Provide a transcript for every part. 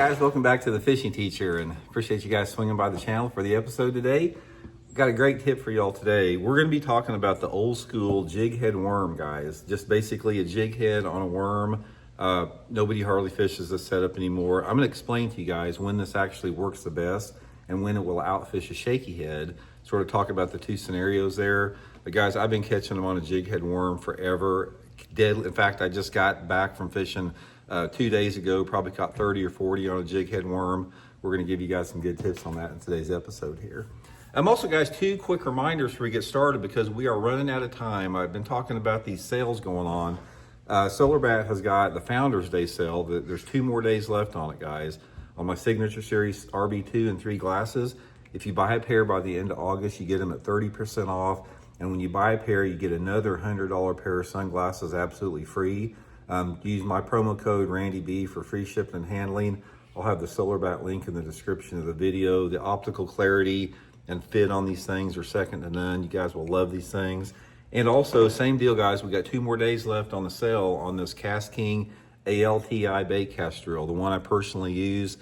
guys, welcome back to the Fishing Teacher, and appreciate you guys swinging by the channel for the episode today. Got a great tip for y'all today. We're going to be talking about the old school jig head worm, guys. Just basically a jig head on a worm. Nobody hardly fishes this setup anymore. I'm going to explain to you guys when this actually works the best and when it will outfish a shaky head. Sort of talk about the two scenarios there. But guys, I've been catching them on a jig head worm forever. Deadly. In fact, I just got back from fishing 2 days ago, probably caught 30 or 40 on a jig head worm. We're going to give you guys some good tips on that in today's episode here. Also, guys, two quick reminders before we get started because we are running out of time. I've been talking about these sales going on. Solar Bat has got the Founders Day sale. There's 2 more days left on it, guys. On my Signature Series RB2 and 3 glasses, if you buy a pair by the end of August, you get them at 30% off. And when you buy a pair, you get another $100 pair of sunglasses absolutely free. Use my promo code RandyB for free shipping and handling. I'll have the Solar Bat link in the description of the video. The optical clarity and fit on these things are second to none. You guys will love these things. And also, same deal, guys. We got 2 more days left on the sale on this Cast King ALTI bait cast drill, the one I personally use.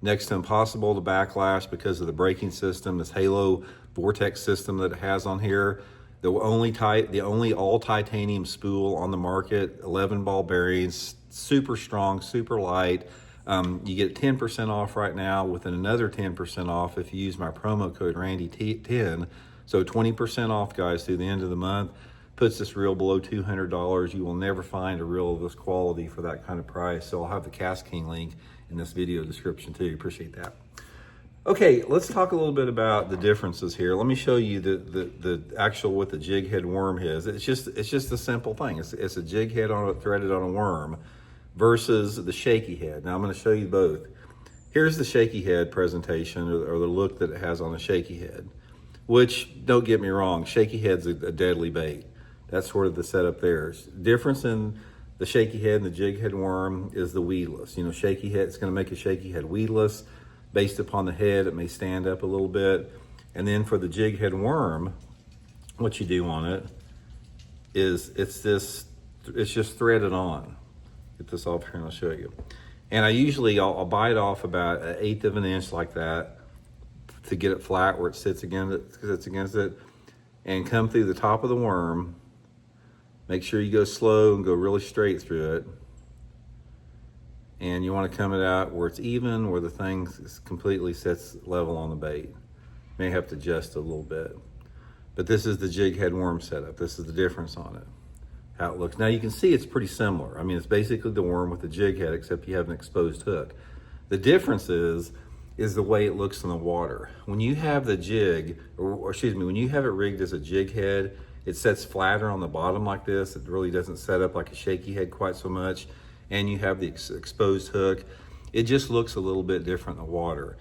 Next to impossible to backlash because of the braking system, this Halo Vortex system that it has on here. The only all titanium spool on the market, 11 ball bearings, super strong, super light. You get 10% off right now with another 10% off if you use my promo code RandyT10. So 20% off, guys, through the end of the month. Puts this reel below $200. You will never find a reel of this quality for that kind of price. So I'll have the Cast King link in this video description too. Appreciate that. Okay, let's talk a little bit about the differences here. Let me show you the actual what the jig head worm is. It's just a simple thing. It's a jig head threaded on a worm versus the shaky head. Now I'm going to show you both. Here's the shaky head presentation or the look that it has on a shaky head, which, don't get me wrong, shaky head's a deadly bait. That's sort of the setup there. Difference in the shaky head and the jig head worm is the weedless. You know, shaky head, it's going to make a shaky head weedless. Based upon the head, it may stand up a little bit. And then for the jig head worm, what you do on it is it's just threaded on. Get this off here and I'll show you. And I'll bite off about 1/8 of an inch like that to get it flat where it sits against it, and come through the top of the worm. Make sure you go slow and go really straight through it. And you want to come it out where it's even, where the thing completely sits level on the bait. May have to adjust a little bit. But this is the jig head worm setup. This is the difference on it, how it looks. Now you can see it's pretty similar. I mean, it's basically the worm with the jig head, except you have an exposed hook. The difference is the way it looks in the water. When you have the jig, when you have it rigged as a jig head, it sets flatter on the bottom like this. It really doesn't set up like a shaky head quite so much. And you have the exposed hook. It just looks a little bit different in the water.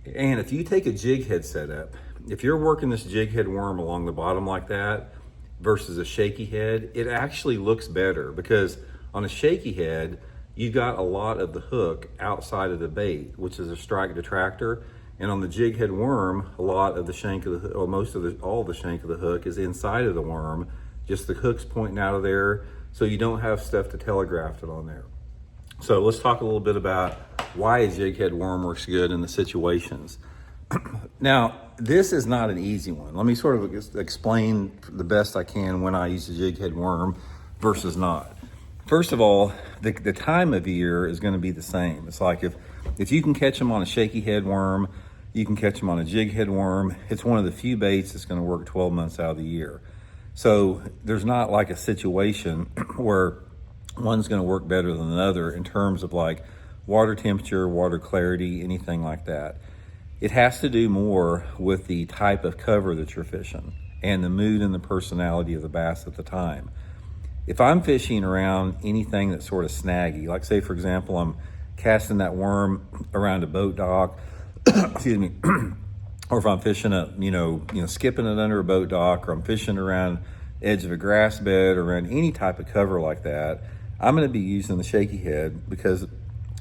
And if you take a jig head setup, if you're working this jig head worm along the bottom like that versus a shaky head, it actually looks better because on a shaky head, you got a lot of the hook outside of the bait, which is a strike detractor. And on the jig head worm, a lot of the shank of the hook, or all the shank of the hook is inside of the worm. Just the hook's pointing out of there, so you don't have stuff to telegraph it on there. So let's talk a little bit about why a jig head worm works good in the situations. Now, this is not an easy one. Let me sort of explain the best I can when I use a jig head worm versus not. First of all, the time of year is going to be the same. It's like if you can catch them on a shaky head worm, you can catch them on a jig head worm. It's one of the few baits that's going to work 12 months out of the year. So there's not like a situation where one's going to work better than the other in terms of like water temperature, water clarity, anything like that. It has to do more with the type of cover that you're fishing and the mood and the personality of the bass at the time. If I'm fishing around anything that's sort of snaggy, like say for example, I'm casting that worm around a boat dock, excuse me, or if I'm fishing skipping it under a boat dock, or I'm fishing around the edge of a grass bed or around any type of cover like that, I'm going to be using the shaky head because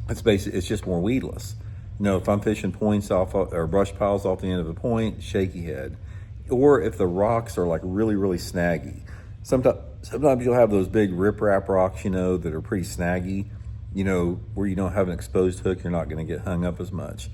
it's just more weedless. You know, if I'm fishing points off or brush piles off the end of a point, shaky head. Or if the rocks are like really, really snaggy. Sometimes you'll have those big riprap rocks, that are pretty snaggy. where you don't have an exposed hook, you're not going to get hung up as much.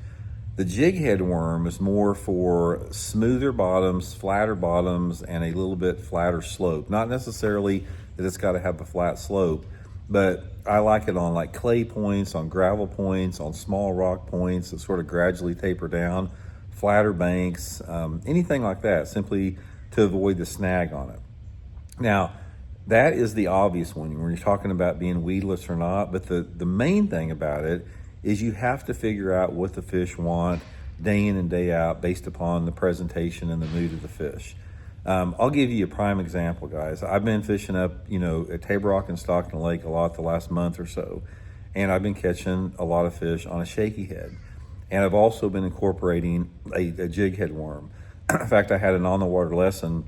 The jighead worm is more for smoother bottoms, flatter bottoms, and a little bit flatter slope. Not necessarily that it's got to have a flat slope, but I like it on like clay points, on gravel points, on small rock points that sort of gradually taper down, flatter banks, anything like that, simply to avoid the snag on it. Now, that is the obvious one when you're talking about being weedless or not, but the main thing about it is you have to figure out what the fish want day in and day out based upon the presentation and the mood of the fish. I'll give you a prime example, guys. I've been fishing up, at Table Rock and Stockton Lake a lot the last month or so, and I've been catching a lot of fish on a shaky head. And I've also been incorporating a jighead worm. In fact, I had an on-the-water lesson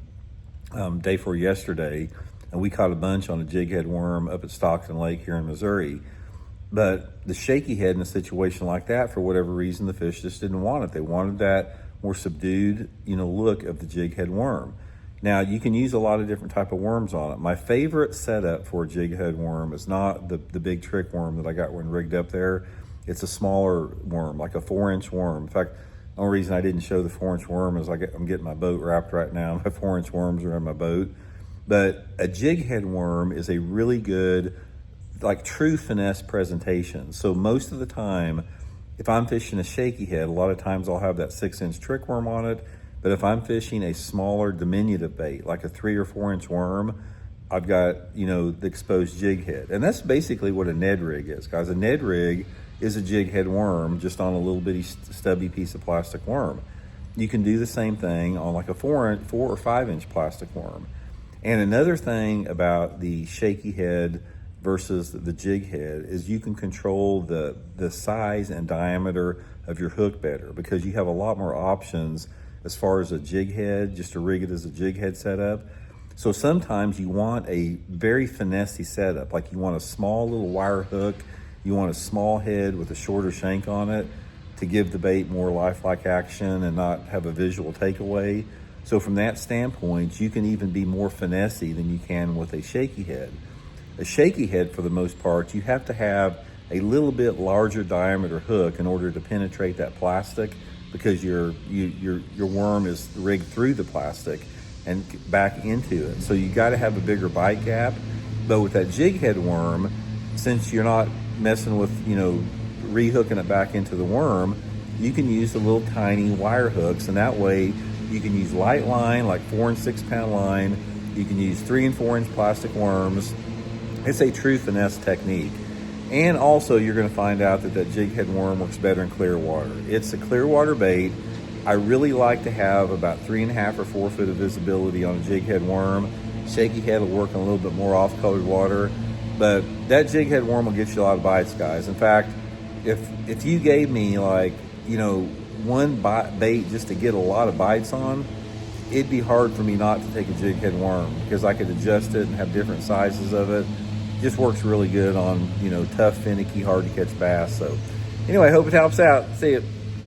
day before yesterday, and we caught a bunch on a jighead worm up at Stockton Lake here in Missouri. But the shaky head in a situation like that, for whatever reason, the fish just didn't want it. They wanted that more subdued, look of the jighead worm. Now, you can use a lot of different type of worms on it. My favorite setup for a jighead worm is not the big trick worm that I got when rigged up there. It's a smaller worm, like a 4-inch worm. In fact, the only reason I didn't show the 4-inch worm is I'm getting my boat wrapped right now. My 4-inch worms are in my boat. But a jighead worm is a really good, like true finesse presentation. So most of the time, if I'm fishing a shaky head, a lot of times I'll have that 6-inch trick worm on it. But if I'm fishing a smaller diminutive bait, like a 3 or 4-inch worm, I've got, the exposed jig head. And that's basically what a Ned rig is, guys. A Ned rig is a jig head worm just on a little bitty stubby piece of plastic worm. You can do the same thing on like a 4 or 5-inch plastic worm. And another thing about the shaky head versus the jig head is you can control the size and diameter of your hook better, because you have a lot more options as far as a jig head, just to rig it as a jig head setup. So sometimes you want a very finessey setup, like you want a small little wire hook, you want a small head with a shorter shank on it to give the bait more lifelike action and not have a visual takeaway. So from that standpoint, you can even be more finessey than you can with a shaky head. A shaky head, for the most part, you have to have a little bit larger diameter hook in order to penetrate that plastic, because your worm is rigged through the plastic and back into it. So you got to have a bigger bite gap. But with that jig head worm, since you're not messing with, rehooking it back into the worm, you can use the little tiny wire hooks, and that way you can use light line, like 4 and 6 pound line. You can use 3 and 4 inch plastic worms. It's a true finesse technique. And also you're going to find out that jig head worm works better in clear water. It's a clear water bait. I really like to have about 3.5 or 4 foot of visibility on a jig head worm. Shaky head will work in a little bit more off-colored water, but that jig head worm will get you a lot of bites, guys. In fact, if you gave me one bait just to get a lot of bites on, it'd be hard for me not to take a jig head worm, because I could adjust it and have different sizes of it. Just works really good on, tough, finicky, hard to catch bass. So anyway, I hope it helps out. See you.